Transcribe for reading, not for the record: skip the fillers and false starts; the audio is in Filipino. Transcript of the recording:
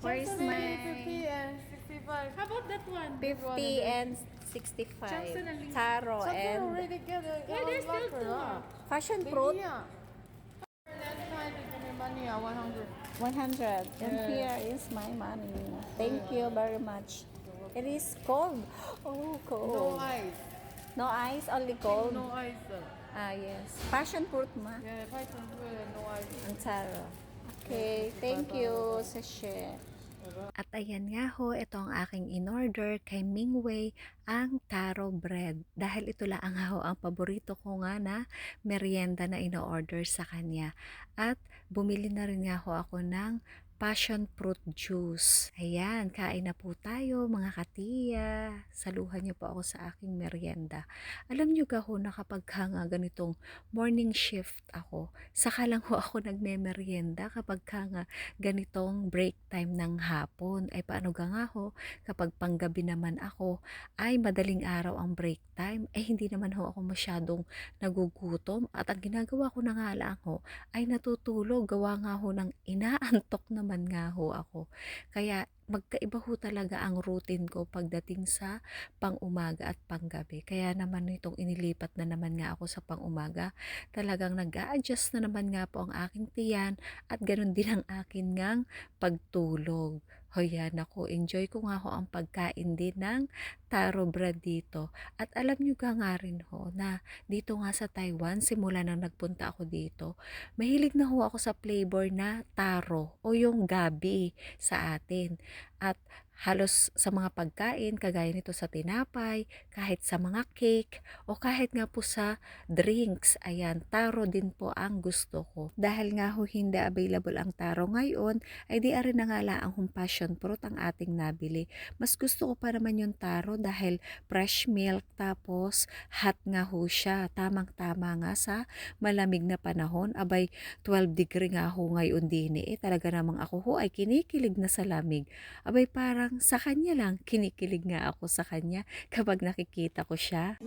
Where's Chancery, my 50 and 65. How about that one? 50 and 65? Chancery. Taro Chancery and already get a Yeah, there's still locker, two. huh? passion Big fruit. here. Next time you give me money, 100. 100. And Yeah. here is my money. Thank you very much. It is cold. Oh, cold. No ice. No ice, only cold. No ice. Ah, yes. Passion fruit ma. Yeah, Python food, no ice. Ang taro. Okay, thank you, sachet. At ayan nga ho, ito ang aking in-order kay Mingwei, ang taro bread. Dahil ito lang ho ang paborito ko nga na merienda na in-order sa kanya. At bumili na rin nga ho ako ng passion fruit juice. Ayan, kain na po tayo mga katiya. Saluhan niyo po ako sa aking merienda. Alam niyo ga ho na kapag nga ganitong morning shift ako, saka lang ho ako nagme-merienda kapag nga ganitong break time ng hapon. Ay paano nga ho, kapag panggabi naman ako, ay madaling araw ang break time, ay hindi naman ho ako masyadong nagugutom. At ang ginagawa ko na nga lang ho, ay natutulog. Gawa nga ho ng inaantok naman nga ho ako. Kaya magkaiba ho talaga ang routine ko pagdating sa pang-umaga at panggabi. Kaya naman itong inilipat na naman nga ako sa pang-umaga, talagang nag-a-adjust na naman nga po ang aking tiyan at ganun din ang akin ngang pagtulog. O yan ako, enjoy ko nga ho ang pagkain din ng taro bread dito. At alam nyo nga rin ho na dito nga sa Taiwan, simula nang nagpunta ako dito, mahilig na ho ako sa flavor na taro o yung gabi sa atin. At halos sa mga pagkain, kagaya nito sa tinapay, kahit sa mga cake, o kahit nga po sa drinks, ayan, taro din po ang gusto ko. Dahil nga ho hindi available ang taro ngayon, ay di rin na nga lang ang passion fruit ang ating nabili. Mas gusto ko pa naman yung taro dahil fresh milk, tapos hot nga ho siya. Tamang-tama nga sa malamig na panahon. Abay, 12 degree nga ho ngayon din eh. Talaga namang ako ho ay kinikilig na sa lamig. Abay, parang sa kanya lang, kinikilig nga ako sa kanya kapag nakikita ko siya.